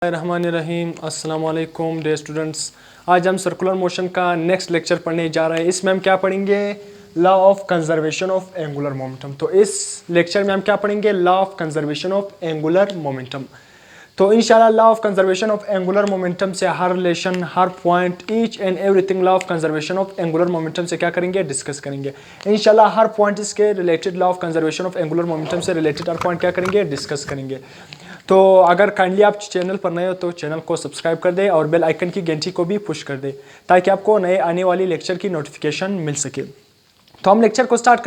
रहीम अस्सलाम वालेकुम dear students. आज हम सर्कुलर मोशन का नेक्स्ट लेक्चर पढ़ने जा रहे हैं। इसमें हम क्या पढ़ेंगे? Law of conservation of angular momentum. तो इस लेक्चर में हम क्या पढ़ेंगे? Law of conservation of angular momentum. तो इंशाल्लाह law of conservation of angular momentum से हर रिलेशन, हर point, each and everything law of conservation of angular momentum से क्या करेंगे? डिस्कस करेंगे। इंशाल्लाह हर पॉइंट इसके related law of conservation of angular momentum से रिलेटेड हर पॉइंट क्या करेंगे? डिस्कस करेंगे। तो अगर काइंडली आप चैनल पर नए हो तो चैनल को सब्सक्राइब कर दे और बेल आइकन की घंटी को भी पुश कर दे ताकि आपको नए आने वाली लेक्चर की नोटिफिकेशन मिल सके। तो हम लेक्चर को स्टार्ट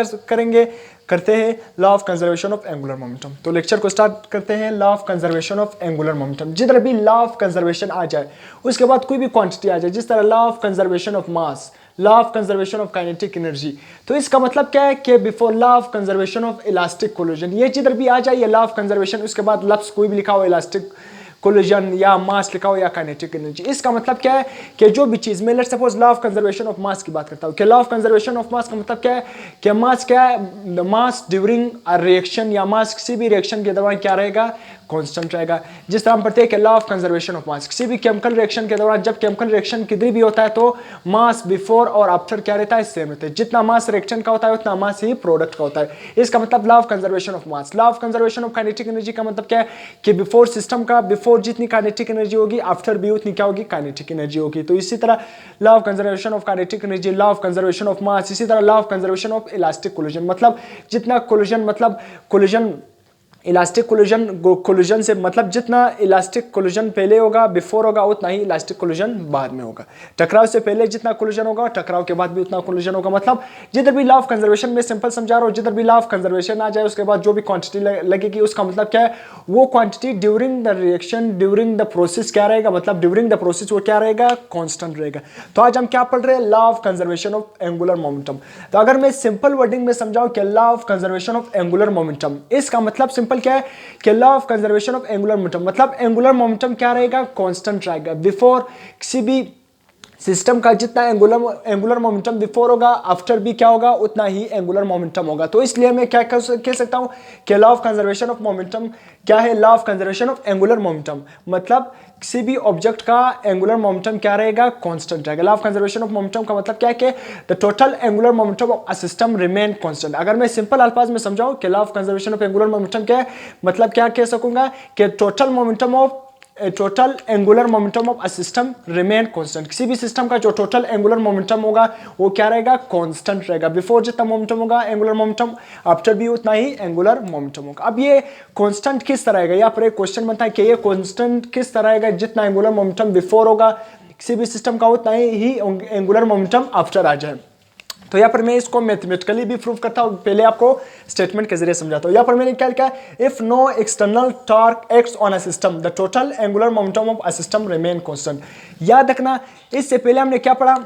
करते हैं law of conservation of angular momentum. तो लेक्चर को स्टार्ट करते हैं law of conservation of angular momentum. जिधर भी लॉ ऑफ कंजर्वेशन आ जाए उसके बाद कोई भी क्वांटिटी आ जाए, जिस तरह law of conservation of mass, law of conservation of kinetic energy, तो इसका मतलब क्या है कि before law of conservation of elastic collision, ये जिधर भी आ जाए ये लॉ ऑफ कंजर्वेशन, उसके बाद लफ्ज कोई भी लिखा हो इलास्टिक कोलिजन या मास लिखा हो या काइनेटिक एनर्जी, इसका मतलब क्या है कि जो भी चीज में, let's suppose law of conservation of mass की बात करता हूं कि law of conservation of mass का मतलब क्या है कि मास क्या है? मास ड्यूरिंग अ रिएक्शन या मास किसी भी रिएक्शन के दौरान क्या रहेगा? कांस्टेंट रहेगा। जिस तरह हम पढ़ते हैं कि law of conservation of mass, किसी भी केमिकल रिएक्शन के दौरान जब केमिकल रिएक्शन किधर भी होता है तो मास बिफोर और आफ्टर क्या रहता है? सेम रहता है। जितना मास रिएक्शन का होता है उतना मास ही प्रोडक्ट का होता है। इसका मतलब law of conservation of mass. Law of conservation of kinetic energy का मतलब क्या है कि बिफोर सिस्टम का, बिफोर जितनी काइनेटिक एनर्जी होगी आफ्टर भी उतनी क्या होगी? काइनेटिक एनर्जी होगी। तो इसी तरह law of conservation of kinetic energy, law of conservation of mass, इसी तरह law of conservation of elastic collision, मतलब जितना कोलिजन, मतलब कोलिजन, इलास्टिक कोलिजन से मतलब जितना इलास्टिक कोलिजन पहले होगा, बिफोर होगा, उतना ही इलास्टिक कोलिजन बाद में होगा। टकराव से पहले जितना कोलिजन होगा, टकराव के बाद भी उतना कोलिजन होगा। मतलब जिधर भी लॉ ऑफ कंजर्वेशन में सिंपल समझा रहा हूं, जिधर भी लॉ ऑफ कंजर्वेशन आ जाए उसके बाद जो भी क्वांटिटी लगेगी उसका मतलब क्या है? वो quantity during the reaction, during the process क्या रहेगा? मतलब ड्यूरिंग द प्रोसेस वो क्या रहेगा? कांस्टेंट रहेगा। तो आज हम क्या पढ़ रहे हैं? Law of conservation of angular momentum. तो अगर मैं सिंपल वर्डिंग में समझाऊं कि law of conservation of angular momentum, इसका मतलब सिंपल क्या है कि law of conservation of angular momentum मतलब एंगुलर मोमेंटम क्या रहेगा? कांस्टेंट रहेगा। बिफोर किसी भी सिस्टम का जितना एंगुलर मोमेंटम बिफोर होगा, आफ्टर भी क्या होगा? उतना ही एंगुलर मोमेंटम होगा। तो इसलिए मैं क्या कह सकता हूं कि law of conservation of momentum क्या है? Law of conservation of angular momentum मतलब किसी भी ऑब्जेक्ट का एंगुलर मोमेंटम क्या रहेगा? कांस्टेंट रहेगा। Law of conservation of momentum का मतलब क्या है कि the total angular momentum of a system remain constant. अगर मैं सिंपल अल्फाज में समझाऊं कि law of conservation of angular momentum क्या है, मतलब क्या कह सकूंगा कि total angular momentum of a system remain constant. किसी भी सिस्टम का जो टोटल एंगुलर मोमेंटम होगा वो क्या रहेगा? कांस्टेंट रहेगा। बिफोर जितना मोमेंटम होगा एंगुलर मोमेंटम, आफ्टर भी उतना ही एंगुलर मोमेंटम होगा। अब ये कांस्टेंट किस तरह रहेगा? यहाँ पर एक क्वेश्चन बनता है कि ये कांस्टेंट किस तरह रहेगा? जितना एंगुलर मोमेंटम बिफोर होगा किसी भी सिस्टम का उतना ही एंगुलर मोमेंटम आफ्टर आ जाए। तो यहाँ पर मैं इसको मैथमेटिकली भी प्रूव करता हूँ, पहले आपको स्टेटमेंट के जरिए समझाता हूँ। यहाँ पर मैंने क्या लिखा है? If no external torque acts on a system the total angular momentum of a system remain constant. याद रखना, इससे पहले हमने क्या पढ़ा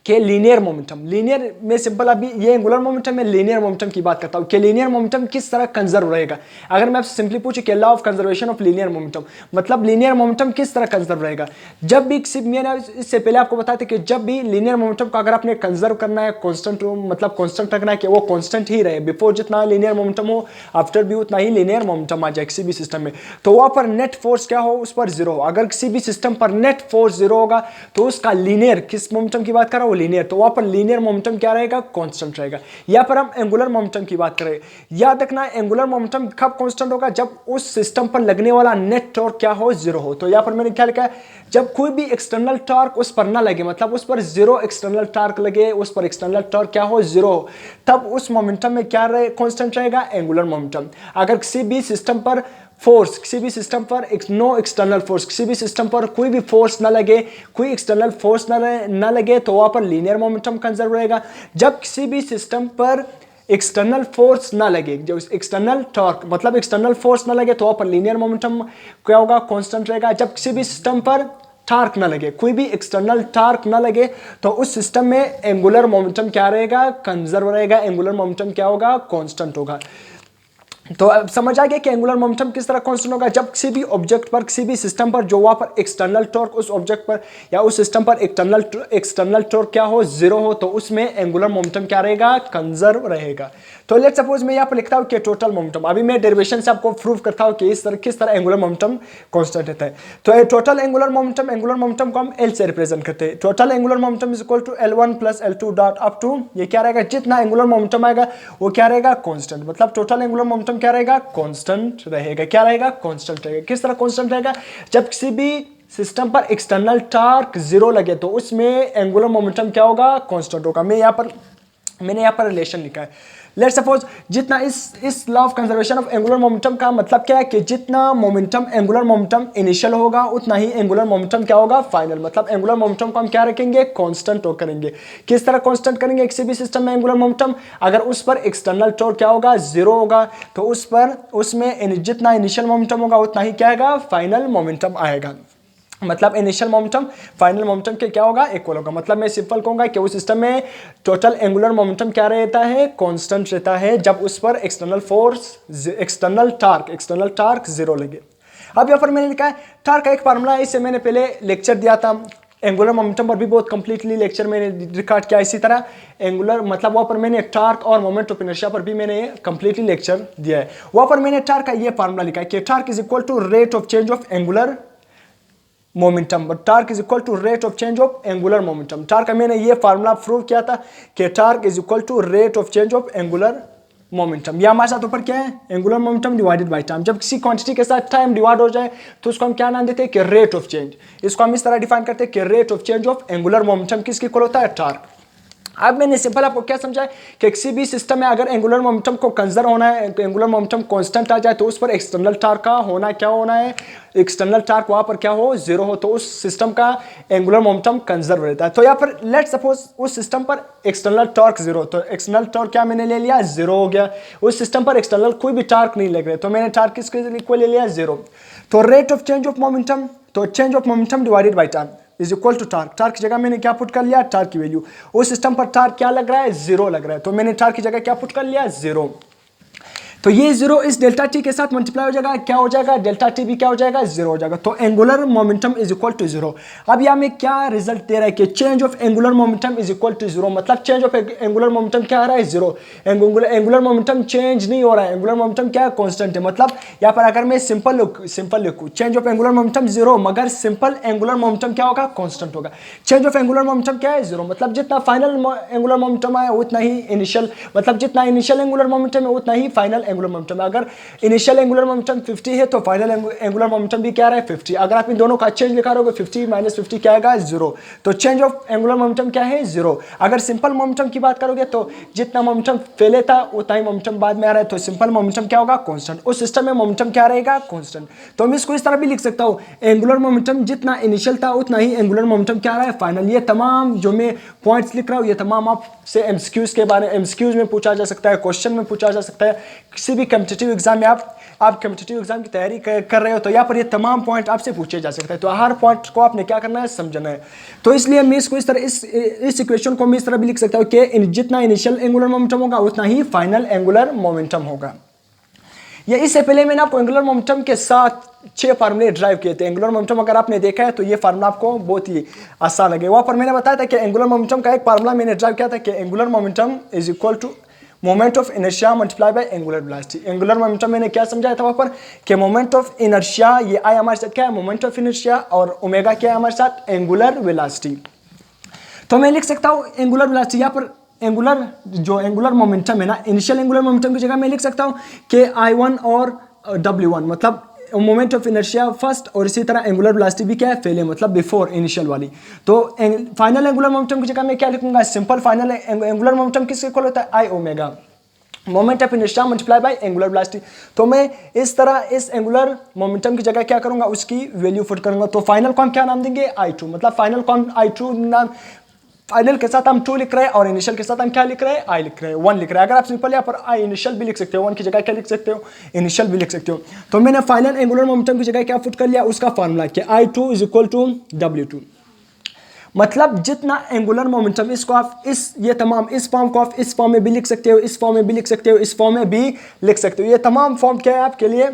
कि लीनियर मोमेंटम, लीनियर में सिंपल अभी ये एंगुलर मोमेंटम में लीनियर मोमेंटम की बात करता हूं कि लीनियर मोमेंटम किस तरह कंजर्व रहेगा। अगर मैं आपसे सिंपली पूछूं कि law of conservation of linear momentum मतलब लीनियर मोमेंटम किस तरह कंजर्व रहेगा। जब भी मैंने इससे पहले आपको बताया था कि जब भी लीनियर मोमेंटम को अगर आपने कंजर्व करना है, कांस्टेंट मतलब कांस्टेंट रखना है कि वो कांस्टेंट ही रहे, बिफोर जितना लीनियर मोमेंटम हो आफ्टर भी उतना ही लीनियर मोमेंटम आ जाए किसी भी सिस्टम में, तो वहां पर नेट फोर्स क्या हो? उस पर जीरो हो। अगर किसी भी सिस्टम पर नेट फोर्स जीरो होगा तो उसका लीनियर, किस मोमेंटम की बात कर रहा हूं? लीनियर। तो वहां पर लीनियर मोमेंटम क्या रहेगा? कांस्टेंट रहेगा। या पर हम एंगुलर मोमेंटम की बात करें, याद रखना एंगुलर मोमेंटम कब कांस्टेंट होगा? जब उस सिस्टम पर लगने वाला नेट टॉर्क क्या हो? जीरो हो। तो यहां पर मैंने क्या लिखा है? जब कोई भी एक्सटर्नल टॉर्क उस पर ना लगे, मतलब उस पर जीरो एक्सटर्नल टॉर्क लगे, उस पर एक्सटर्नल टॉर्क क्या हो? जीरो हो, तब उस मोमेंटम में क्या रहे? कांस्टेंट रहेगा एंगुलर मोमेंटम। अगर किसी भी सिस्टम पर फोर्स, किसी भी सिस्टम पर नो एक्सटर्नल फोर्स, किसी भी सिस्टम पर कोई भी फोर्स ना लगे, कोई एक्सटर्नल फोर्स ना लगे, तो वहां पर लीनियर मोमेंटम कंजर्व रहेगा। जब किसी भी सिस्टम पर एक्सटर्नल फोर्स ना लगे, जो एक्सटर्नल टॉर्क मतलब एक्सटर्नल फोर्स ना लगे, तो वहां पर लीनियर मोमेंटम क्या होगा? कांस्टेंट रहेगा। जब किसी भी सिस्टम पर टार्क ना लगे, कोई भी एक्सटर्नल टार्क ना लगे, तो उस सिस्टम में एंगुलर मोमेंटम क्या रहेगा? कंजर्व रहेगा। एंगुलर मोमेंटम क्या होगा? कांस्टेंट होगा। तो अब समझ आ गया कि एंगुलर मोमेंटम किस तरह कांस्टेंट होगा। जब किसी भी ऑब्जेक्ट पर, किसी भी सिस्टम पर जो वहां पर एक्सटर्नल टॉर्क उस ऑब्जेक्ट पर या उस सिस्टम पर एक्सटर्नल टॉर्क क्या हो, जीरो हो, तो उसमें एंगुलर मोमेंटम क्या रहेगा, कंजर्व रहेगा। तो लेट्स सपोज मैं यहाँ पर लिखता हूँ कि टोटल मोमेंटम, अभी मैं डेरिवेशन से आपको प्रूव करता हूँ कि इस तरह किस तरह एंगुलर मोमेंटम कांस्टेंट रहता है। तो टोटल एंगुलर मोमेंटम को हम एल से रिप्रेजेंट करते हैं। Total angular momentum is equal to L1 plus L2 dot up to, ये क्या रहेगा, जितना एंगुलर मोमेंटम आएगा वो क्या रहेगा, कांस्टेंट। मतलब टोटल एंगुलर मोमेंटम क्या रहेगा, कांस्टेंट रहेगा। क्या रहेगा, कांस्टेंट रहेगा। किस तरह कांस्टेंट रहेगा, जब किसी भी सिस्टम पर एक्सटर्नल टॉर्क जीरो लगे तो उसमें एंगुलर मोमेंटम क्या होगा, कांस्टेंट होगा। मैंने यहाँ पर रिलेशन लिखा है। लेट्स सपोज जितना इस law of conservation of angular momentum का मतलब क्या है कि जितना मोमेंटम एंगुलर मोमेंटम इनिशियल होगा उतना ही एंगुलर मोमेंटम क्या होगा, फाइनल। मतलब एंगुलर मोमेंटम को हम क्या रखेंगे, कांस्टेंट करेंगे। किस तरह कांस्टेंट करेंगे, किसी भी सिस्टम में एंगुलर मोमेंटम अगर उस पर एक्सटर्नल टॉर्क क्या होगा, जीरो होगा, तो उसमें जितना इनिशियल मोमेंटम होगा उतना ही क्या आएगा, फाइनल मोमेंटम आएगा। मतलब इनिशियल मोमेंटम फाइनल मोमेंटम के क्या होगा, इक्वल होगा। मतलब मैं सिंपल कहूंगा कि उस सिस्टम में टोटल एंगुलर मोमेंटम क्या रहता है, कांस्टेंट रहता है, जब उस पर एक्सटर्नल टार्क जीरो लगे। अब यहाँ पर मैंने लिखा है टार्क का एक फार्मूला है, इससे मैंने पहले लेक्चर दिया था। एंगुलर मोमेंटम पर भी बहुत कंप्लीटली लेक्चर मैंने रिकॉर्ड किया। इसी तरह एंगुलर मतलब वहाँ पर मैंने टार्क और मोमेंट ऑफ इनर्शिया पर भी मैंने कंप्लीटली लेक्चर दिया है। वहाँ पर मैंने टार्क का ये फार्मूला लिखा है कि torque is equal to rate of change of angular momentum, but torque is equal to rate of change of angular momentum. Torque का मैंने ये फार्मूला प्रूव किया था कि torque is equal to rate of change of angular momentum. या हमारे साथ ऊपर क्या है, angular momentum divided by time. जब किसी क्वांटिटी के साथ टाइम डिवाइड हो जाए तो उसको हम क्या नाम देते हैं कि रेट ऑफ चेंज। इसको हम इस तरह डिफाइन करते हैं कि rate of change of angular momentum किसके इक्वल होता है, टार्क। अब मैंने सिंपल आपको क्या समझा है कि किसी भी सिस्टम में अगर एंगुलर मोमेंटम को कंजर्व होना है, एंगुलर मोमेंटम कांस्टेंट आ जाए तो उस पर एक्सटर्नल टार्क का होना क्या होना है, एक्सटर्नल टार्क वहां पर क्या हो, जीरो हो, तो उस सिस्टम का एंगुलर मोमेंटम कंजर्व रहता है। तो यहाँ पर लेट सपोज उस सिस्टम पर एक्सटर्नल टार्क जीरो, तो एक्सटर्नल टार्क क्या मैंने ले लिया, जीरो हो गया। उस सिस्टम पर एक्सटर्नल कोई भी टार्क नहीं लग रहे तो मैंने टार्क किसके इक्वल ले लिया, जीरो। तो rate of change of momentum, तो change of momentum divided by time is equal to torque. Torque की जगह मैंने क्या पुट कर लिया, टार्क की वैल्यू। उस सिस्टम पर टार्क क्या लग रहा है, जीरो लग रहा है, तो मैंने टार्क की जगह क्या पुट कर लिया, जीरो। तो ये जीरो इस डेल्टा टी के साथ मल्टीप्लाई हो जाएगा, क्या हो जाएगा, डेल्टा टी भी क्या हो जाएगा, जीरो हो जाएगा। तो angular momentum is equal to zero. अब यहाँ में क्या रिजल्ट दे रहा है कि change of angular momentum is equal to zero. मतलब चेंज ऑफ एंगुलर मोमेंटम क्या आ रहा है, जीरो। एंगुलर मोमेंटम चेंज नहीं हो रहा है, एंगुलर मोमेंटम क्या है, कांस्टेंट है। मतलब यहाँ पर अगर मैं सिंपल लिखूँ change of angular momentum zero, मगर सिंपल एंगुलर मोमेंटम क्या होगा, कांस्टेंट होगा। चेंज ऑफ एंगुलर मोमेंटम क्या है, जीरो। मतलब जितना फाइनल एंगुलर मोमेंटम है उतना ही इनिशियल, मतलब जितना इनिशियल एंगुलर मोमेंटम है उतना ही फाइनल एंगुलर मोमेंटम है। अगर इनिशियल एंगुलर मोमेंटम 50 है तो फाइनल एंगुलर मोमेंटम भी क्या रहा है, 50। अगर आप इन दोनों का चेंज लिखा रहोगे 50 माइनस 50 क्या आएगा, जीरो। तो चेंज ऑफ एंगुलर मोमेंटम क्या है, जीरो। अगर सिंपल मोमेंटम की बात करोगे तो जितना मोमेंटम पहले था उतना ही मोमेंटम बाद में आ रहा है, तो सिंपल मोमेंटम क्या होगा, कांस्टेंट। उस सिस्टम में मोमेंटम क्या रहेगा, कांस्टेंट। तो मैं इसको इस तरह भी लिख सकता हूं, एंगुलर मोमेंटम जितना इनिशियल था उतना ही एंगुलर मोमेंटम क्या रहा है, फाइनल। ये तमाम जो मैं पॉइंट्स लिख रहा हूं ये तमाम आपसे एमसीक्यूज में पूछा जा सकता है, क्वेश्चन में पूछा जा सकता है। किसी भी कॉम्पिटिटिव एग्जाम में आप कॉम्पिटिटिव एग्जाम की तैयारी कर रहे हो तो यहाँ पर ये तमाम पॉइंट आपसे पूछे जा सकते हैं। तो हर पॉइंट को आपने क्या करना है, समझना है। तो इसलिए मैं इसको इस तरह इस इक्वेशन को मैं इस तरह भी लिख सकता हूँ कि जितना इनिशियल एंगुलर मोमेंटम होगा उतना ही फाइनल एंगुलर मोमेंटम होगा। ये इससे पहले मैंने आपको एंगुलर मोमेंटम के साथ 6 फार्मूले ड्राइव किए थे। एंगुलर मोमेंटम अगर आपने देखा है तो ये फार्मूला आपको बहुत ही आसान लगे। वहाँ पर मैंने बताया था कि एंगुलर मोमेंटम का एक फार्मूला मैंने ड्राइव किया था कि angular momentum is equal to moment of inertia multiply by angular velocity. Angular momentum मैंने क्या समझाया था वहाँ पर कि मोमेंट ऑफ इनर्शिया, ये आई हमारे साथ क्या है, मोमेंट ऑफ इनर्शिया, और ओमेगा क्या है हमारे साथ, एंगुलर वेलोसिटी। तो मैं लिख सकता हूँ एंगुलर वेलोसिटी, यहाँ पर एंगुलर मोमेंटम है ना, इनिशियल एंगुलर मोमेंटम की जगह मैं लिख सकता हूँ कि I1 और W1, मतलब मोमेंट ऑफ इनर्शिया फर्स्ट, और इसी तरह एंगुलर वेलोसिटी भी क्या है, पहले, मतलब बिफोर इनिशियल वाली। तो फाइनल एंगुलर मोमेंटम की जगह मैं क्या लिखूंगा, सिंपल फाइनल एंगुलर मोमेंटम किसके इक्वल होता है, I omega moment of inertia multiply by angular velocity. तो मैं इस तरह इस एंगुलर मोमेंटम की जगह क्या करूंगा, उसकी वैल्यू पुट करूंगा। तो फाइनल को हम क्या नाम देंगे, I2, मतलब फाइनल को हम I2 नाम, फाइनल के साथ हम 2 लिख रहे हैं और इनिशियल के साथ हम क्या लिख रहे हैं, I लिख रहे हैं, 1 लिख रहे हैं। अगर आप सिंपल यहाँ पर I इनिशियल भी लिख सकते हो, 1 की जगह क्या लिख सकते हो, इनिशियल भी लिख सकते हो। तो मैंने फाइनल एंगुलर मोमेंटम की जगह क्या पुट कर लिया, उसका फार्मूला कि I2 is equal to W2। मतलब जितना एंगुलर मोमेंटम, इसको आप ये तमाम इस फॉर्म को आप इस फॉर्म में भी लिख सकते हो, इस फॉर्म में भी लिख सकते हो, इस फॉर्म में भी लिख सकते हो। ये तमाम फॉर्म क्या है आपके लिए,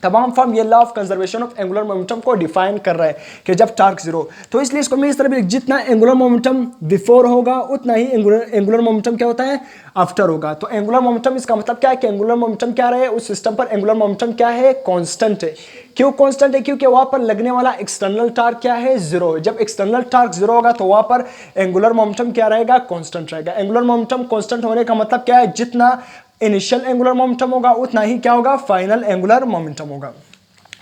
तमाम फॉर्म ये law of conservation of angular momentum को डिफाइन कर रहा है कि जब टार्क जीरो, तो इसलिए इसको मैं इस तरह भी, जितना एंगुलर मोमेंटम बिफोर होगा उतना ही एंगुलर मोमेंटम क्या होता है, आफ्टर होगा। तो एंगुलर मोमेंटम, इसका मतलब क्या है कि एंगुलर मोमेंटम क्या रहे उस सिस्टम पर, एंगुलर मोमेंटम क्या है, कांस्टेंट है। क्यों कांस्टेंट है, क्योंकि वहां पर लगने वाला एक्सटर्नल टार्क क्या है, जीरो है। जब एक्सटर्नल टार्क जीरो होगा तो वहां पर एंगुलर मोमेंटम क्या रहेगा, कांस्टेंट रहेगा। एंगुलर मोमेंटम कांस्टेंट होने का मतलब क्या है, जितना इनिशियल एंगुलर मोमेंटम होगा उतना ही क्या होगा, फाइनल एंगुलर मोमेंटम होगा।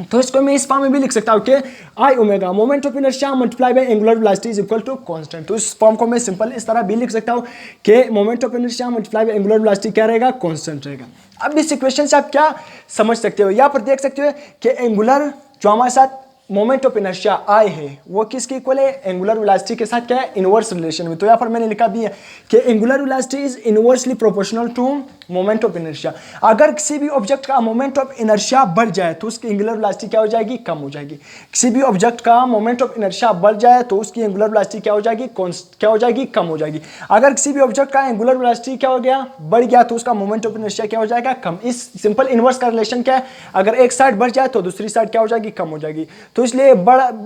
तो इसको मैं इस फॉर्म में भी लिख सकता हूं कि I omega moment of inertia multiply by angular velocity is equal to constant. तो इस फॉर्म को मैं सिंपल इस तरह भी लिख सकता हूं कि moment of inertia multiply by angular velocity क्या रहेगा, कांस्टेंट रहेगा। अब इस इक्वेशन से आप क्या समझ सकते हो, यहां पर देख सकते हो कि एंगुलर जो हमारे साथ मोमेंट ऑफ इनर्शिया आई है वो किसके इक्वल है, एंगुलर वेलोसिटी के साथ क्या है, इनवर्स रिलेशन में। तो यहाँ पर मैंने लिखा भी है कि angular velocity is inversely proportional to moment of inertia. अगर किसी भी ऑब्जेक्ट का मोमेंट ऑफ इनर्शिया बढ़ जाए तो उसकी एंगुलर वेलोसिटी क्या हो जाएगी, कम हो जाएगी। किसी भी ऑब्जेक्ट का मोमेंट ऑफ इनर्शिया बढ़ जाए तो उसकी एंगुलर वेलोसिटी क्या हो जाएगी, क्या हो जाएगी, कम हो जाएगी। अगर किसी भी ऑब्जेक्ट का एंगुलर वेलोसिटी क्या हो गया, बढ़ गया, तो उसका मोमेंट ऑफ इनर्शिया क्या हो जाएगा, कम। इस सिंपल इनवर्स का रिलेशन क्या है, अगर एक साइड बढ़ जाए तो दूसरी साइड क्या हो जाएगी, कम हो जाएगी। तो इसलिए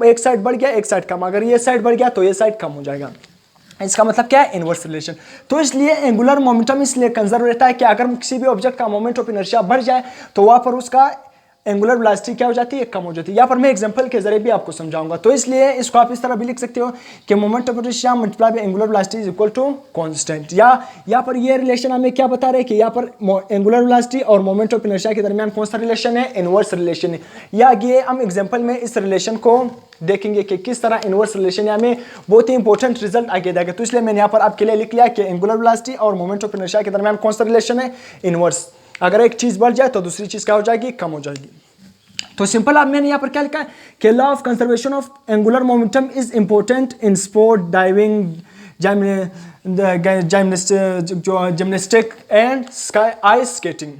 एक साइड बढ़ गया, एक साइड कम, अगर ये साइड बढ़ गया तो ये साइड कम हो जाएगा। इसका मतलब क्या है, इनवर्स रिलेशन। तो इसलिए एंगुलर मोमेंटम इसलिए कंजर्व रहता है कि अगर किसी भी ऑब्जेक्ट का मोमेंट ऑफ इनर्शिया बढ़ जाए तो वहां पर उसका एंगुलर वेलोसिटी क्या हो जाती है, कम हो जाती है। यहाँ पर मैं एग्जांपल के जरिए भी आपको समझाऊंगा। तो इसलिए इसको आप इस तरह भी लिख सकते हो कि moment of inertia multiply by angular velocity is equal to constant. या यहाँ पर ये रिलेशन हमें क्या बता रहे हैं कि यहाँ पर एंगुलर वेलोसिटी और मोमेंट ऑफ इनर्शिया के दरमियान कौन सा रिलेशन है, इनवर्स रिलेशन है। या ये हम एग्जाम्पल में इस रिलेशन को देखेंगे कि किस तरह इनवर्स रिलेशन है, हमें बहुत ही इंपॉर्टेंट रिजल्ट आगे देगा। तो इसलिए मैंने यहाँ पर आपके लिए लिख लिया कि एंगुलर वेलोसिटी और मोमेंट ऑफ इनर्शिया के दरमियान कौन सा रिलेशन है, इनवर्स। अगर एक चीज बढ़ जाए तो दूसरी चीज क्या हो जाएगी, कम हो जाएगी। तो सिंपल अब मैंने यहाँ पर क्या लिखा है कि law of conservation of angular momentum is important in sport, diving, gymnastic and ice skating.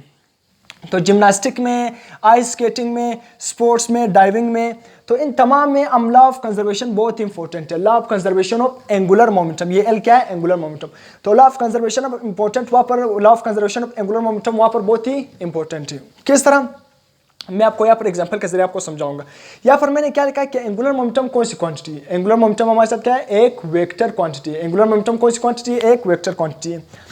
तो जिम्नास्टिक में, आइस स्केटिंग में, स्पोर्ट्स में, डाइविंग में, तो इन तमाम में हम लॉ ऑफ कंजर्वेशन बहुत ही इंपॉर्टेंट है। Law of conservation of angular momentum, ये एल क्या है, एंगुलर मोमेंटम। तो law of conservation of important वहां पर, law of conservation of angular momentum वहां पर बहुत ही इंपॉर्टेंट है। किस तरह, मैं आपको यहाँ पर एग्जांपल के जरिए आपको समझाऊंगा। यहाँ पर मैंने क्या लिखा है कि एंगुलर मोमेंटम कौन सी क्वांटिटी है, एंगुलर मोमेंटम हमारे साथ क्या है, एक वेक्टर क्वांटिटी है। एंगुलर मोमेंटम कौन सी क्वांटिटी है, एक वेक्टर क्वांटिटी है।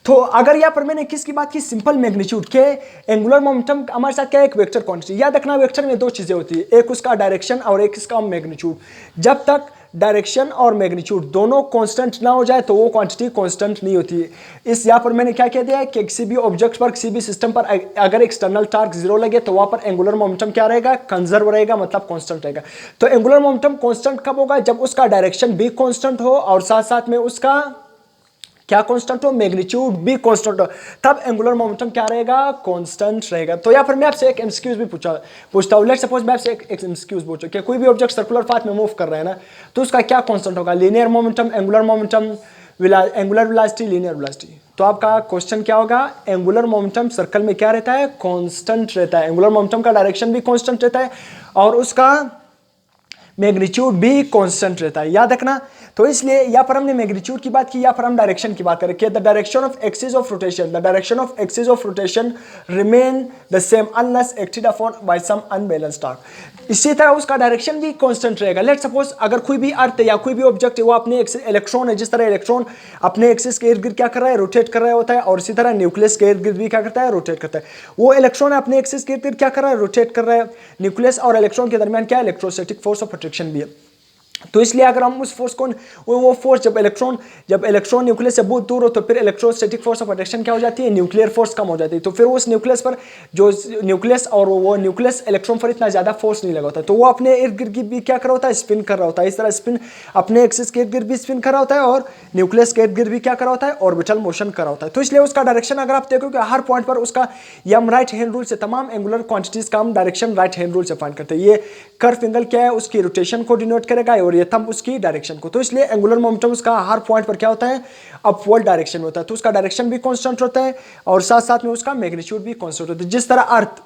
तो अगर यहाँ पर मैंने किसकी बात की, सिंपल मैग्नीट्यूड के, एंगुलर मोमेंटम हमारे साथ क्या है, एक वेक्टर क्वांटिटी। याद रखना वेक्टर में दो चीजें होती है, एक उसका डायरेक्शन और एक इसका मैग्नीट्यूड। जब तक डायरेक्शन और मैग्नीट्यूड दोनों कांस्टेंट ना हो जाए तो वो क्वांटिटी कांस्टेंट नहीं होती है। इस यहाँ पर मैंने क्या कह दिया है कि किसी भी ऑब्जेक्ट पर, किसी भी सिस्टम पर अगर एक्सटर्नल टार्क जीरो लगे तो वहां पर एंगुलर मोमेंटम क्या रहेगा, कंजर्व रहेगा, मतलब कांस्टेंट रहेगा। तो एंगुलर मोमेंटम कांस्टेंट कब होगा, जब उसका डायरेक्शन भी कांस्टेंट हो और साथ साथ में उसका क्या कांस्टेंट हो, मैग्नीट्यूड भी कांस्टेंट हो, तब एंगुलर मोमेंटम क्या रहेगा, कांस्टेंट रहेगा। तो यहाँ पर मैं आपसे एक एमसीक्यूज भी पूछता हूँ। लेट्स सपोज मैं आपसे एक एमसीक्यूज पूछूं कि कोई भी ऑब्जेक्ट सर्कुलर पाथ में मूव कर रहा है ना, तो उसका क्या कांस्टेंट होगा, linear momentum, angular momentum, angular velocity, linear velocity. तो आपका क्वेश्चन क्या होगा, एंगुलर मोमेंटम सर्कल में क्या रहता है, कांस्टेंट रहता है। एंगुलर मोमेंटम का डायरेक्शन भी कांस्टेंट रहता है और उसका मैग्नीट्यूड भी कांस्टेंट रहता है, याद रखना। तो इसलिए यहाँ पर हमने मैग्नीट्यूड की बात की, यहाँ पर हम डायरेक्शन की बात करें कि the direction of axis of rotation, the direction of axis of rotation remain the same unless acted upon by some unbalanced torque. इसी तरह उसका डायरेक्शन भी कांस्टेंट रहेगा। लेट्स सपोज अगर कोई भी अर्थ या कोई भी ऑब्जेक्ट है वो अपने इलेक्ट्रॉन है, जिस तरह इलेक्ट्रॉन अपने एक्सिस के इर्द गिर्द क्या कर रहा है, रोटेट कर रहा होता है, और इसी तरह न्यूक्लियस के इर्द गिर्द भी क्या करता है, रोटेट करता है। वो इलेक्ट्रॉन अपने एक्सिस के इर्द गिर्द क्या कर रहा है, रोटेट कर रहा है। न्यूक्लियस और इलेक्ट्रॉन के दरमियान क्या है, इलेक्ट्रोस्टैटिक फोर्स ऑफ अट्रैक्शन भी है। तो इसलिए अगर हम उस फोर्स को, वो फोर्स जब इलेक्ट्रॉन न्यूक्लियस से बहुत दूर हो तो फिर इलेक्ट्रोस्टैटिक फोर्स ऑफ अट्रैक्शन क्या हो जाती है, न्यूक्लियर फोर्स कम हो जाती है। तो फिर उस न्यूक्लियस पर जो न्यूक्लियस और वो न्यूक्लियस इलेक्ट्रॉन पर इतना ज्यादा फोर्स नहीं लगा होता, तो वो अपने इर्द गिर्द भी क्या कर रहा होता है, स्पिन कर रहा होता है। इस तरह स्पिन अपने एक्सिस के इर्द गिर्द भी स्पिन कर रहा होता है और न्यूक्लियस के इर्द गिर्द भी क्या कर रहा होता है, ऑर्बिटल मोशन कर रहा होता है। तो इसलिए उसका डायरेक्शन अगर आप देखो कि हर पॉइंट पर उसका, ये हम राइट हैंड रूल से तमाम एंगुलर क्वांटिटीज का हम डायरेक्शन राइट हैंड रूल से फाइंड करते हैं। ये कर्व एंगल क्या है, उसकी रोटेशन को डिनोट करेगा और ये थंब उसकी डायरेक्शन को। तो इसलिए एंगुलर मोमेंटम उसका हर पॉइंट पर क्या होता है, अपवर्ड डायरेक्शन में होता है। तो उसका डायरेक्शन भी कांस्टेंट होता है और साथ साथ में उसका मैग्नीट्यूड भी कांस्टेंट होता है। जिस तरह अर्थ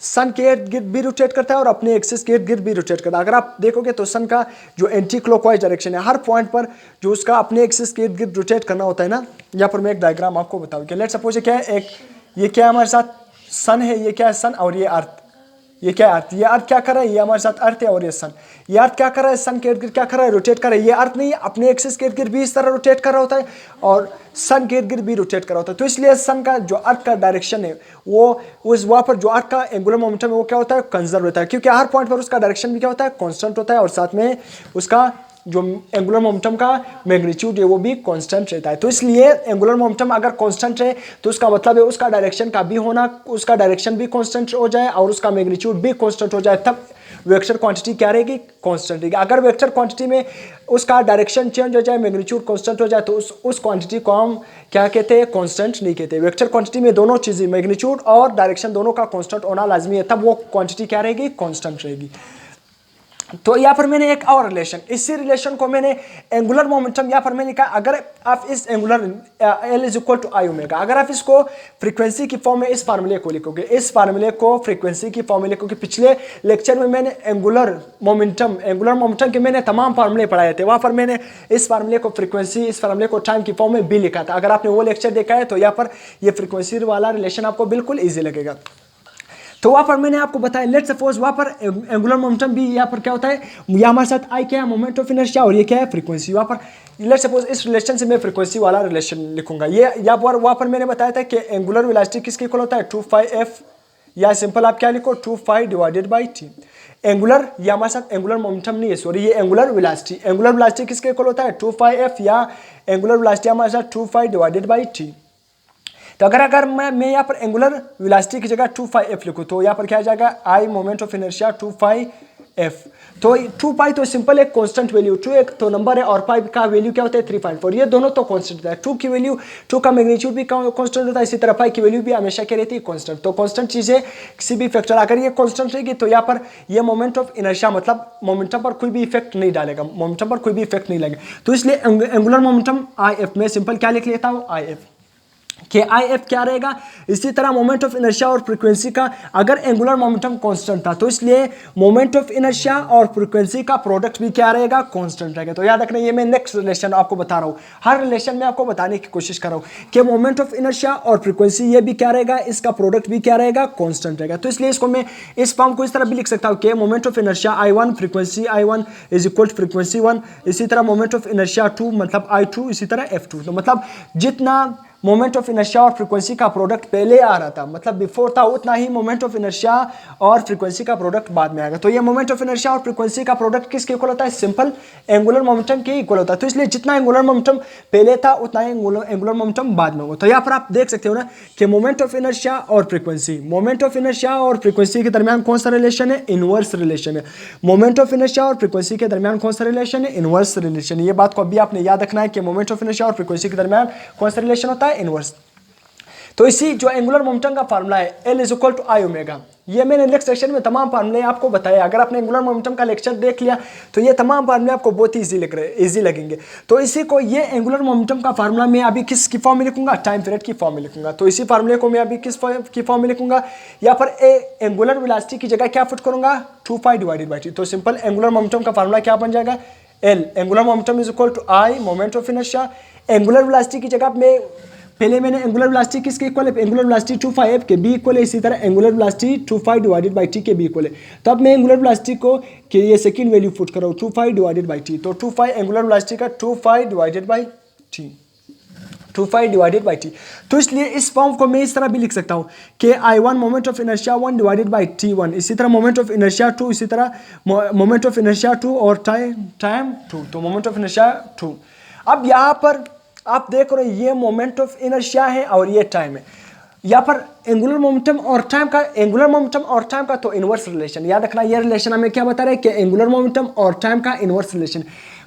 सन के इर्द गिर्द भी रोटेट करता है और अपने एक्सिस के इर्द गिर्द भी रोटेट करता है। अगर आप देखोगे तो सन का जो एंटी क्लॉकवाइज डायरेक्शन है, हर पॉइंट पर जो उसका अपने एक्सिस के इर्द गिर्द रोटेट करना होता है ना। यहाँ पर मैं एक डायग्राम आपको बताऊँ कि लेट्स सपोज क्या है, ये क्या है हमारे साथ सन है, ये क्या है सन, और ये अर्थ, ये क्या है अर्थ। ये अर्थ क्या कर रहा है, ये हमारे साथ अर्थ है और ये सन। ये अर्थ क्या कर रहा है, सन के इर्द गिर्द क्या कर रहा है, रोटेट कर रहा है। ये अर्थ नहीं, अपने एक्सिस के इर्द गिर्द भी इस तरह रोटेट कर रहा होता है और सन के इर्द गिर्द भी रोटेट कर रहा होता है। तो इसलिए सन का जो अर्थ का डायरेक्शन है वो उस वहाँ पर जो अर्थ का एंगुलर मोमेंटम है वो क्या होता है, कंजर्व होता है, क्योंकि हर पॉइंट पर उसका डायरेक्शन भी क्या होता है, कॉन्स्टेंट होता है और साथ में उसका जो एंगुलर मोमेंटम का मैग्नीट्यूड है वो भी कांस्टेंट रहता है। तो इसलिए एंगुलर मोमेंटम अगर कांस्टेंट है तो उसका मतलब है उसका डायरेक्शन का भी होना, उसका डायरेक्शन भी कांस्टेंट हो जाए और उसका मैग्नीट्यूड भी कांस्टेंट हो जाए, तब वेक्टर क्वांटिटी क्या रहेगी, कांस्टेंट रहेगी। अगर वेक्टर क्वांटिटी में उसका डायरेक्शन चेंज हो जाए, मैग्नीट्यूड कांस्टेंट हो जाए, तो उस क्वांटिटी को हम क्या कहते हैं, कांस्टेंट नहीं कहते। वेक्टर क्वांटिटी में दोनों चीज़ें, मैग्नीट्यूड और डायरेक्शन दोनों का कांस्टेंट होना लाजमी है, तब वो क्वांटिटी क्या रहेगी, कांस्टेंट रहेगी। तो यहाँ पर मैंने एक और रिलेशन, इसी रिलेशन को मैंने एंगुलर मोमेंटम, यहाँ पर मैंने कहा अगर आप इस angular L is equal to I omega, अगर आप इसको फ्रीक्वेंसी की फॉर्म में इस फार्मूले को लिखोगे, इस फार्मूले को फ्रीक्वेंसी की फॉर्म में लिखोगे। पिछले लेक्चर में मैंने एंगुलर मोमेंटम के मैंने तमाम फार्मूले पढ़ाए थे, वहाँ पर मैंने इस फार्मूले को फ्रीक्वेंसी, इस फार्मूले को टाइम की फॉर्म में भी लिखा था। अगर आपने वो लेक्चर देखा है तो यहाँ पर ये फ्रीक्वेंसी वाला रिलेशन आपको बिल्कुल ईजी लगेगा। तो वहाँ पर मैंने आपको बताया, लेट्स सपोज वहाँ पर एंगुलर मोमेंटम भी यहाँ पर क्या होता है, यहाँ हमारे साथ आई क्या है, मोमेंट ऑफ इनर्शिया, और ये क्या है, फ्रीक्वेंसी। वहाँ पर लेट्स सपोज इस रिलेशन से मैं फ्रीक्वेंसी वाला रिलेशन लिखूंगा। ये यहाँ पर वहाँ पर मैंने बताया था कि एंगुलर वेलोसिटी किसके इक्वल होता है, 2πf, या सिंपल आप क्या लिखो, 2π डिवाइडेड बाई t। एंगुलर, या हमारे साथ एंगुलर मोमेंटम नहीं है, सॉरी, ये एंगुलर वेलोसिटी, एंगुलर वेलोसिटी किसके इक्वल होता है, 2πf, या एंगुलर वेलोसिटी हमारे साथ 2π डिवाइडेड बाई t। तो अगर मैं यहाँ पर एंगुलर वेलोसिटी की जगह 2πf लिखूँ तो यहाँ पर क्या आ जाएगा, आई मोमेंट ऑफ इनर्शिया 2πf। तो 2π तो सिंपल एक कांस्टेंट वैल्यू, 2 एक तो नंबर है और पाई का वैल्यू क्या होता है, 3.4। ये दोनों तो कांस्टेंट होता है, 2 की वैल्यू, 2 का मैग्नीट्यूड भी कांस्टेंट होता है, इसी तरह पाई की वैल्यू भी हमेशा क्या रहती है, कांस्टेंट। तो कांस्टेंट चीजें किसी भी फैक्टर अगर ये कांस्टेंट रहेगी तो यहाँ पर ये मोमेंट ऑफ इनर्शिया मतलब मोमेंटम पर कोई भी इफेक्ट नहीं डालेगा, मोमेंटम पर कोई भी इफेक्ट नहीं लगेगा। तो इसलिए एंगुलर मोमेंटम IF में सिंपल क्या लिख लेता हूँ, IF कि IF क्या रहेगा। इसी तरह मोमेंट ऑफ इनर्शिया और फ्रीक्वेंसी का, अगर एंगुलर मोमेंटम कांस्टेंट था तो इसलिए मोमेंट ऑफ इनर्शिया और फ्रीक्वेंसी का प्रोडक्ट भी क्या रहेगा, कांस्टेंट रहेगा। तो याद रखना, ये मैं नेक्स्ट रिलेशन आपको बता रहा हूँ, हर रिलेशन में आपको बताने की कोशिश कर रहा हूँ कि मोमेंट ऑफ इनर्शिया और फ्रीक्वेंसी ये भी क्या रहेगा, इसका प्रोडक्ट भी क्या रहेगा, कांस्टेंट रहेगा। तो इसलिए इसको मैं इस फॉर्म को इस तरह भी लिख सकता हूँ कि moment of inertia I1 frequency I1 is equal to frequency 1, इसी तरह मोमेंट ऑफ इनर्शिया 2 मतलब I2, इसी तरह F2। तो मतलब जितना मोमेंट ऑफ इनर्शिया और फ्रीक्वेंसी का प्रोडक्ट पहले आ रहा था, मतलब बिफोर था, उतना ही मोमेंट ऑफ इनर्शिया और फ्रीक्वेंसी का प्रोडक्ट बाद में आएगा। तो ये मोमेंट ऑफ इनर्शिया और फ्रीक्वेंसी का प्रोडक्ट किसके इक्वल होता है, सिंपल एंगुलर मोमेंटम के इक्वल होता है। तो इसलिए जितना एंगुलर मोमेंटम पहले था उतना ही एंगुलर मोमेंटम बाद में होगा। तो यहाँ पर आप देख सकते हो ना कि मोमेंट ऑफ इनर्शिया और फ्रीक्वेंसी, मोमेंट ऑफ इनर्शिया और फ्रीक्वेंसी के दरमियान कौन सा रिलेशन है, इनवर्स रिलेशन है। मोमेंट ऑफ इनर्शिया और फ्रीक्वेंसी के दरमियान कौन सा रिलेशन है, इनवर्स रिलेशन। ये बात को अभी आपने याद रखना है कि मोमेंट ऑफ इनर्शिया और फ्रीक्वेंसी के दरमियान कौन सा रिलेशन होता है, इनवर्स। तो इसी जो एंगुलर मोमेंटम का फार्मूला है L is equal to I omega, ये मैंने नेक्स्ट सेक्शन में तमाम फार्मूले आपको बताए। अगर आपने एंगुलर मोमेंटम का लेक्चर देख लिया तो ये तमाम फार्मूले आपको बहुत ही इजी लगेंगे। तो इसी को, ये एंगुलर मोमेंटम का फार्मूला मैं अभी किस की फॉर्म में लिखूंगा, टाइम पीरियड की फॉर्म में लिखूंगा। तो इसी फार्मूले को मैं अभी किस की फॉर्म में लिखूंगा, यहाँ पर एंगुलर वेलोसिटी की जगह क्या पुट करूंगा, 2π डिवाइडेड बाई t। तो सिंपल एंगुलर मोमेंटम का फार्मूला क्या बन जाएगा, L angular momentum is equal to I moment of inertia. Angular velocity की जगह में पहले मैंने एंगुलर वेलोसिटी किसके इक्वल है, एंगुलर वेलोसिटी 2πf के बी इक्वल है, इसी तरह angular velocity 2π divided by t के बी इक्वल है। तो अब मैं एंगुलर वेलोसिटी को कि ये सेकंड वैल्यू पुट कर रहा हूँ, 2π डिवाइडेड बाई t। तो 2π एंगुलर वेलोसिटी का 2π divided by t, 2π divided by t। तो इसलिए इस फॉर्म को मैं इस तरह भी लिख सकता हूँ कि I1 moment of inertia 1 divided by t1, इसी तरह मोमेंट ऑफ इनर्शिया 2, इसी तरह मोमेंट ऑफ इनर्शिया 2 और टाइम 2, तो मोमेंट ऑफ इनर्शिया 2। अब यहाँ पर आप देख रहे हो ये मोमेंट ऑफ इनर्शिया है और ये टाइम है। यहाँ पर एंगुलर मोमेंटम और टाइम का तो इनवर्स रिलेशन, याद रखना ये रिलेशन हमें क्या बता रहे हैं कि एंगुलर मोमेंटम और टाइम का इनवर्स रिलेशन।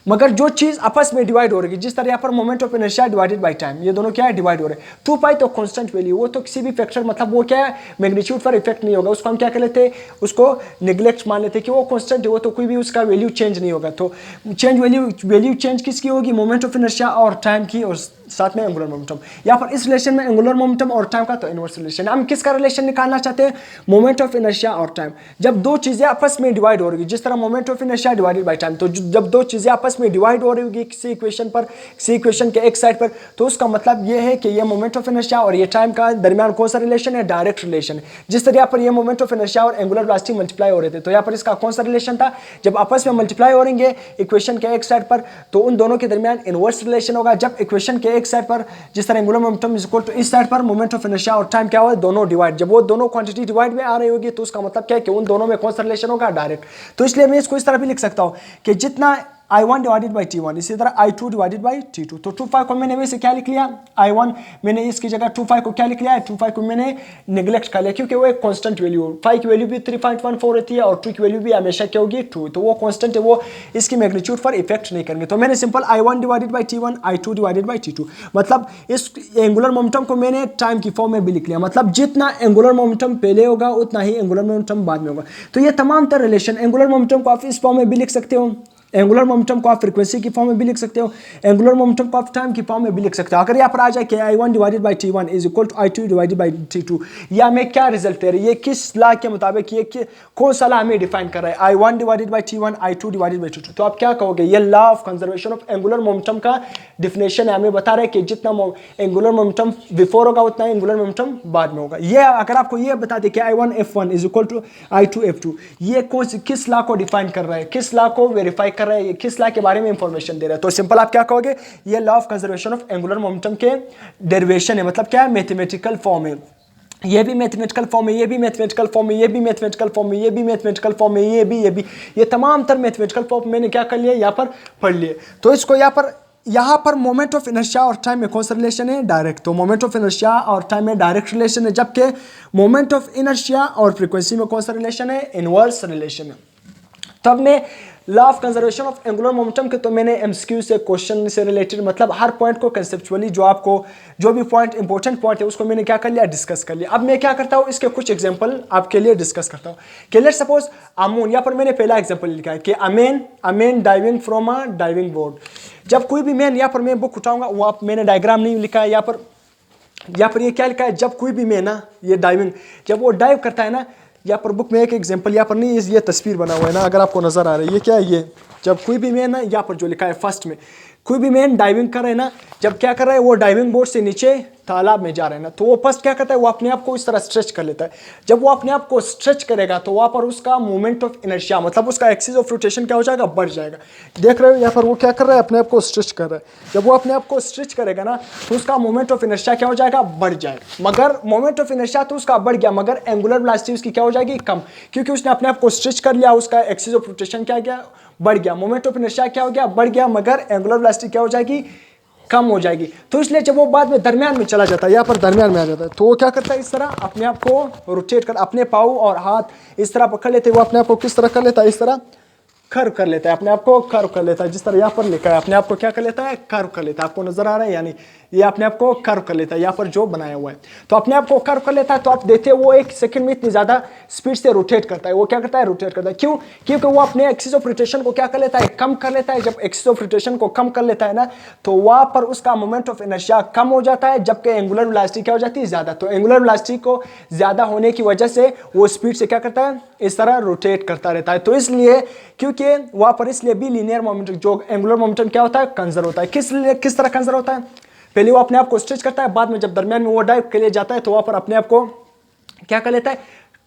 मगर जो चीज आपस में डिवाइड हो रही है, जिस तरह यहाँ पर moment of inertia divided by time, ये दोनों क्या है, डिवाइड हो रहे हैं। 2π तो कांस्टेंट वैल्यू, वो तो किसी भी फैक्टर मतलब वो क्या है, मैग्नीट्यूड पर इफेक्ट नहीं होगा, उसको हम क्या कर लेते हैं, उसको निगलेक्ट मान लेते हैं कि वो कांस्टेंट है, वो तो कोई भी उसका वैल्यू चेंज नहीं होगा। तो चेंज वैल्यू चेंज किसकी होगी, मोमेंट ऑफ इनर्शिया और टाइम की, और साथ में एंगुलर मोमेंटम। यहाँ पर इस रिलेशन में एंगुलर मोमेंटम और टाइम का तो इनवर्स रिलेशन है। हम किसका रिलेशन निकालना चाहते हैं? मोमेंट ऑफ इनर्शिया और टाइम। जब दो चीजें आपस में डिवाइड हो रही है, जिस तरह moment of inertia divided by time, तो जब दो चीजें आपस में डिवाइड हो रही होगी किसी इक्वेशन पर, किसी इक्वेशन के एक साइड पर, तो उसका मतलब यह है कि ये मोमेंट ऑफ इनर्शिया और ये टाइम का दरमियान कौन सा रिलेशन है? डायरेक्ट रिलेशन है। जिस तरह यहाँ पर ये मोमेंट ऑफ इनर्शिया और एंगुलर वेलोसिटी मल्टीप्लाई हो रहे थे, तो यहाँ पर इसका कौन सा रिलेशन था? जब आपस में मल्टीप्लाई हो रहे इक्वेशन के एक साइड पर, तो उन दोनों के दरमियान इनवर्स रिलेशन होगा। जब इक्वेशन के एक साइड पर जिस तरह angular momentum is equal to इस साइड पर मोमेंट ऑफ इनर्शिया और टाइम क्या हुआ? दोनों डिवाइड। जब वो दोनों क्वांटिटी डिवाइड में आ रही होगी, तो उसका मतलब क्या है कि उन दोनों में कौन सा रिलेशन होगा? डायरेक्ट। तो इसलिए मैं इसको इस तरह भी लिख सकता हूं कि जितना I1 डिवाइडेड बाई T1, इसी तरह I2 डिवाइडेड बाई T2। तो 25 को मैंने वैसे क्या लिख लिया? I1 मैंने इसकी जगह 25 को क्या लिख लिया है? 25 को मैंने नेग्लेक्ट कर लिया, क्योंकि वो एक कांस्टेंट वैल्यू है। 5 की वैल्यू भी 3.14 रहती है और 2 की वैल्यू भी हमेशा क्या होगी? 2। तो वो कांस्टेंट है, वो इसकी मैग्नीट्यूड पर इफेक्ट नहीं करेंगे। तो मैंने simple I1 divided by T1, I2 divided by T2, मतलब इस एंगुलर मोमेंटम को मैंने टाइम की फॉर्म में भी लिख लिया। मतलब जितना एंगुलर मोमेंटम पहले होगा उतना ही एंगुलर मोमेंटम बाद में होगा। तो ये तमाम तरह रिलेशन, एंगुलर मोमेंटम को आप इस फॉर्म में भी लिख सकते हो, एंगुलर मोमेंटम को आप फ्रीक्वेंसी की फॉर्म में भी लिख सकते हो, एंगुलर मोमेंटम को आप टाइम की फॉर्म में भी लिख सकते हो। अगर यहाँ पर आ जाए कि I1 divided by T1 is equal to I2 divided by T2, या हमें क्या रिजल्ट दे रही है? ये किस लॉ के मुताबिक, ये कौन सा लॉ हमें डिफाइन कर रहा है? I1 divided by T1, I2 divided by T2। तो आप क्या कहोगे? ये law of conservation of angular momentum का डिफिनेशन है, हमें बता रहा है कि जितना एंगुलर मोमेंटम बिफोर होगा उतना एंगुलर मोमेंटम बाद में होगा। ये अगर आपको ये बता दे कि I1 F1 is equal to I2 F2, ये कौन सी किस लॉ को डिफाइन कर रहा है, किस लॉ को वेरीफाई कर रहा है, किस लॉ के बारे में इंफॉर्मेशन दे रहा है? तो सिंपल आप क्या कहोगे? ये law of conservation of angular momentum के डेरिवेशन है। मतलब क्या है? मैथमेटिकल फॉर्म है। ये भी मैथमेटिकल फॉर्म है, ये भी मैथमेटिकल फॉर्म है, ये भी मैथमेटिकल फॉर्म है, ये भी मैथमेटिकल फॉर्म है, ये भी ये तमाम तर मैथमेटिकल फॉर्म मैंने क्या कर लिया? यहाँ पर पढ़ लिए। तो इसको यहाँ पर मोमेंट ऑफ इनर्शिया और टाइम में कौन सा रिलेशन है? डायरेक्ट। तो मोमेंट ऑफ इनर्शिया और टाइम में डायरेक्ट रिलेशन है, जबकि मोमेंट ऑफ इनर्शिया और फ्रीक्वेंसी में कौन सा रिलेशन है? इनवर्स रिलेशन है। तब मैं law of conservation of angular momentum के तो मैंने एमसीक्यू से, क्वेश्चन से रिलेटेड, मतलब हर पॉइंट को कंसेप्चुअली जो भी पॉइंट इंपॉर्टेंट पॉइंट है उसको मैंने क्या कर लिया? डिस्कस कर लिया। अब मैं क्या करता हूँ, इसके कुछ एग्जांपल आपके लिए डिस्कस करता हूँ। कि लेट्स सपोज अमून, यहाँ पर मैंने पहला एग्जांपल लिखा है कि amen diving from a diving board. जब कोई भी मैन, यहाँ पर मैं बुक उठाऊंगा, वो आप मैंने डायग्राम नहीं लिखा है, यहाँ पर ये क्या लिखा है? जब कोई भी मैन ना, ये डाइविंग, जब वो डाइव करता है ना, यहाँ पर बुक में एक एग्जांपल, यहाँ पर नहीं, ये तस्वीर बना हुआ है ना, अगर आपको नजर आ रहा है, ये क्या है? ये जब कोई भी मैन ना, यहाँ पर जो लिखा है फर्स्ट में, कोई भी मैन डाइविंग कर रहे हैं ना, जब क्या कर रहा है? वो डाइविंग बोर्ड से नीचे तालाब में जा रहे हैं ना, तो वो फर्स्ट क्या करता है? वो अपने आप को इस तरह स्ट्रेच कर लेता है। जब वो अपने आप को स्ट्रेच करेगा तो वहाँ पर उसका मोमेंट ऑफ इनर्शिया, मतलब उसका एक्सिस ऑफ रोटेशन क्या हो जाएगा? बढ़ जाएगा। देख रहे हो यहाँ पर वो क्या कर रहा है? अपने आप को स्ट्रेच कर रहा है। जब वो अपने आप को स्ट्रेच करेगा ना, तो उसका मोमेंट ऑफ इनर्शिया क्या हो जाएगा? बढ़ जाएगा। मगर मोमेंट ऑफ इनर्शिया तो उसका बढ़ गया, मगर एंगुलर वेलोसिटी उसकी क्या हो जाएगी? कम, क्योंकि उसने अपने आप को स्ट्रेच कर लिया, उसका एक्सिस ऑफ रोटेशन क्या गया? बढ़ गया। मोमेंट ऑफ इनर्शिया क्या हो गया? बढ़ गया, मगर एंगुलर वेलोसिटी क्या हो जाएगी? कम हो जाएगी। तो इसलिए जब वो बाद में दरमियान में चला जाता है, यहाँ पर दरमियान में आ जाता है, तो वो क्या करता है? इस तरह अपने आप को रोटेट कर, अपने पाँव और हाथ इस तरह पकड़ लेते हैं। वो अपने आप को किस तरह कर लेता है? इस तरह कर्व कर लेता है, अपने आप को कर्व कर लेता है। जिस तरह यहाँ पर लिखा है, अपने आप को क्या कर लेता है? कर्व कर लेता है। आपको नजर आ रहा है? यानी ये अपने आप को कर्व कर लेता है, यहाँ पर जो बनाया हुआ है, तो अपने आप को कर्व कर लेता है। तो आप देखते हैं वो एक सेकंड में इतनी ज्यादा स्पीड से रोटेट करता है। वो क्या करता है? रोटेट करता है। क्यों? क्योंकि वो अपने एक्सिस ऑफ रोटेशन को क्या कर लेता है? कम कर लेता है। जब एक्सिस ऑफ रोटेशन को कम कर लेता है ना, तो वहां पर उसका मोमेंट ऑफ इनर्शिया कम हो जाता है, जबकि एंगुलर वेलोसिटी क्या हो जाती है? ज्यादा। तो एंगुलर वेलोसिटी को ज्यादा होने की वजह से वो स्पीड से क्या करता है? इस तरह रोटेट करता रहता है। तो इसलिए, क्योंकि वहां पर इसलिए भी लीनियर मोमेंटम, जो एंगुलर मोमेंटम क्या होता है? कंजर्व होता है। किस तरह कंजर्व होता है? पहले वो अपने आप को स्ट्रेच करता है, बाद में जब दरमियान में वो डाइव के लिए जाता है, तो वहां पर अपने आप को क्या कर लेता है?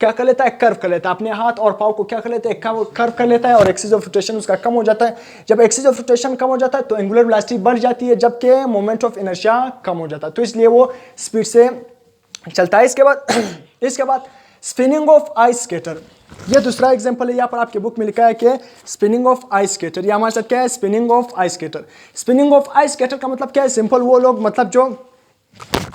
कर्व कर लेता है। अपने हाथ और पाँव को क्या कर लेता है? कर्व कर लेता है, और एक्सिस ऑफ रोटेशन उसका कम हो जाता है। जब एक्सिस ऑफ रोटेशन कम हो जाता है तो एंगुलर वेलोसिटी बढ़ जाती है, जबकि मोमेंट ऑफ इनर्शिया कम हो जाता है। तो इसलिए वो स्पीड से चलता है। इसके बाद स्पिनिंग ऑफ आइस स्केटर, ये दूसरा एग्जांपल है। यहाँ पर आपके बुक में लिखा है कि स्पिनिंग ऑफ आइस स्केटर, ये हमारे साथ क्या है? Spinning of ice skater. Spinning of ice skater का मतलब क्या है? सिंपल, वो लोग मतलब जो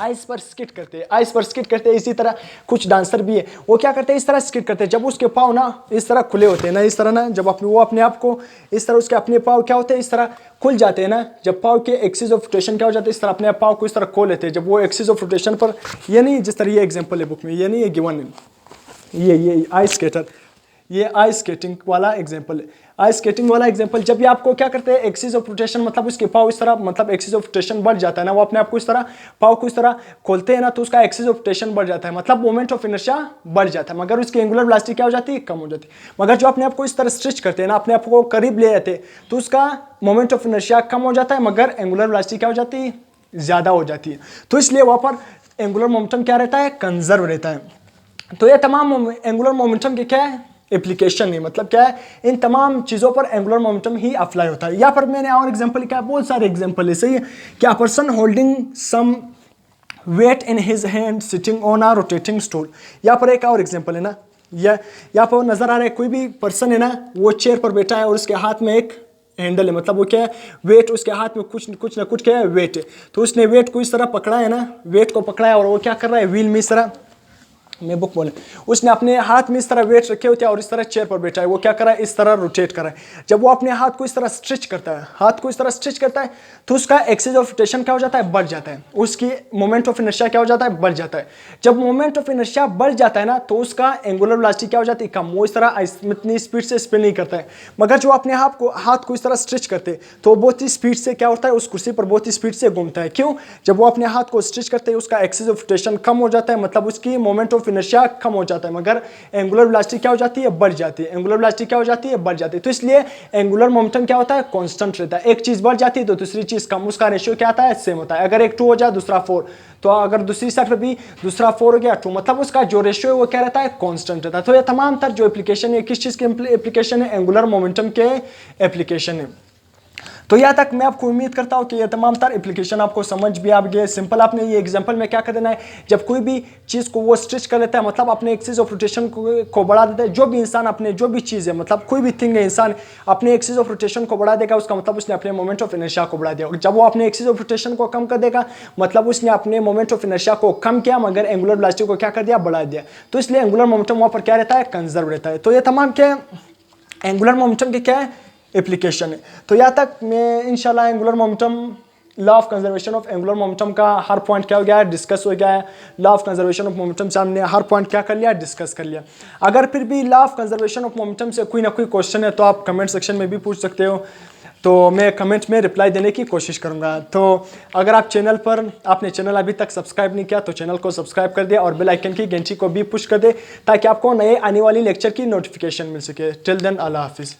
आइस पर स्किट करते हैं, इसी तरह कुछ डांसर भी है, वो क्या करते हैं? इस तरह स्किट करते हैं। जब उसके पाँव ना इस तरह खुले होते हैं ना, इस तरह ना, जब वो अपने आप को इस तरह, उसके अपने पाँव क्या होते हैं? इस तरह खुल जाते हैं ना। जब पाँव के एक्सिस ऑफ रोटेशन क्या हो जाता है? इस तरह अपने पाँव को इस तरह खोल लेते हैं। जब वो एक्सिस ऑफ रोटेशन पर, ये नहीं, जिस तरह ये एग्जाम्पल है बुक में, ये नहीं, ये गिवन है, ये आइस स्केटर, ये आइस स्केटिंग वाला एग्जांपल है। आइस स्केटिंग वाला एग्जांपल, जब ये आपको क्या करते हैं, एक्सिस ऑफ रोटेशन मतलब उसके पाव इस तरह, मतलब एक्सिस ऑफ रोटेशन बढ़ जाता है ना, वो अपने आप को इस तरह पाव को इस तरह खोलते हैं ना, तो उसका एक्सिस ऑफ रोटेशन बढ़ जाता है, मतलब मोमेंट ऑफ इनर्शिया बढ़ जाता है, मगर उसकी एंगुलर वेलोसिटी क्या हो जाती है, कम हो जाती है। मगर जो अपने आप को इस तरह स्ट्रेच करते हैं ना, अपने आप को करीब ले जाते हैं, तो उसका मोमेंट ऑफ इनर्शिया कम हो जाता है, मगर एंगुलर वेलोसिटी क्या हो जाती है, ज्यादा हो जाती है। तो इसलिए वहां पर एंगुलर मोमेंटम क्या रहता है, कंजर्व रहता है। तो ये तमाम एंगुलर मोमेंटम के क्या है, एप्लीकेशन है, मतलब क्या है, इन तमाम चीज़ों पर एंगुलर मोमेंटम ही अप्लाई होता है। यहाँ पर मैंने और एग्जांपल क्या, बहुत सारे एग्जांपल है, सही है। क्या person holding some weight in his hand sitting on a rotating stool. यहाँ पर एक और एग्जांपल है ना, यहाँ पर नजर आ रहा है कोई भी पर्सन है ना, वो चेयर पर बैठा है और उसके हाथ में एक हैंडल है, मतलब वो क्या है, वेट, उसके हाथ में कुछ ना कुछ क्या है, वेट है। तो उसने वेट को इस तरह पकड़ा है ना, वेट को पकड़ा है और वो क्या कर रहा है, व्हील में इस तरह, मैं बुक बोले, उसने अपने हाथ में इस तरह वेट रखे होते हैं और इस तरह चेयर पर बैठा है, वो क्या कर रहा है, इस तरह रोटेट कर रहा है। जब वो अपने हाथ को इस तरह स्ट्रेच करता है, हाथ को इस तरह स्ट्रेच करता है, तो उसका एक्सिस ऑफ रोटेशन क्या हो जाता है, बढ़ जाता है, उसकी मोमेंट ऑफ इनर्शिया क्या हो जाता है, बढ़ जाता है। जब मोमेंट ऑफ इनर्शिया बढ़ जाता है ना, तो उसका एंगुलर वेलोसिटी क्या हो जाती है, कम, वो इस तरह इतनी स्पीड से स्पिन नहीं करता है। मगर जो अपने हाथ को इस तरह स्ट्रेच करते तो बहुत ही स्पीड से क्या होता है, उस कुर्सी पर बहुत ही स्पीड से घूमता है। क्यों, जब वो अपने हाथ को स्ट्रेच करते हैं, उसका एक्सिस ऑफ रोटेशन कम हो जाता है, मतलब उसकी मोमेंट ऑफ इनर्शिया कम हो जाता है, मगर एंगुलर वेलोसिटी क्या हो जाती है, बढ़ जाती है। एंगुलर वेलोसिटी क्या हो जाती है, बढ़ जाती है। तो इसलिए एंगुलर मोमेंटम क्या होता है, कांस्टेंट रहता है। एक चीज बढ़ जाती है तो दूसरी चीज कम, उसका रेशियो क्या आता है, सेम होता है। अगर एक 2 हो जाए दूसरा 4, तो अगर दूसरी साइड पर भी दूसरा 4 हो गया 2, मतलब उसका जो रेशियो है वो क्या रहता है, कांस्टेंट रहता है। तो ये तमाम तर जो एप्लीकेशन है, किस चीज के एप्लीकेशन है, एंगुलर मोमेंटम के एप्लीकेशन है। तो यहाँ तक मैं आपको उम्मीद करता हूँ कि ये तमाम तार एप्लीकेशन आपको समझ भी आ गए। सिंपल आपने ये एग्जांपल में क्या कर देना है, जब कोई भी चीज़ को वो स्ट्रेच कर लेता है, मतलब अपने एक्सिस ऑफ रोटेशन को बढ़ा देता है। जो भी इंसान अपने जो भी चीज़ है, मतलब कोई भी थिंग है, इंसान अपने एक्सिस ऑफ रोटेशन को बढ़ा देगा, उसका मतलब उसने अपने मोमेंट ऑफ इनर्शिया को बढ़ा दिया। जब वो अपने एक्सिस ऑफ रोटेशन को कम कर देगा, मतलब उसने अपने मोमेंट ऑफ इनर्शिया को कम किया, मगर एंगुलर वेलोसिटी को क्या कर दिया, बढ़ा दिया। तो इसलिए एंगुलर मोमेंटम वहाँ पर क्या रहता है, कंजर्व रहता है। तो ये तमाम क्या एंगुलर मोमेंटम के क्या है, एप्लीकेशन है। तो यहाँ तक मैं इंशाल्लाह angular momentum, law of conservation of angular momentum का हर पॉइंट क्या हो गया है, डिस्कस हो गया है। Law of conservation of momentum से हमने हर पॉइंट क्या कर लिया, डिस्कस कर लिया। अगर फिर भी law of conservation of momentum से कोई ना कोई क्वेश्चन है तो आप कमेंट सेक्शन में भी पूछ सकते हो, तो मैं कमेंट में रिप्लाई देने की कोशिश करूंगा। तो अगर आप चैनल पर, आपने चैनल अभी तक सब्सक्राइब नहीं किया तो चैनल को सब्सक्राइब कर दे और बेल आइकन की घंटी को भी पुश कर दे, ताकि आपको नए आने वाली लेक्चर की नोटिफिकेशन मिल सके। टिल देन, अल्लाह हाफिज़।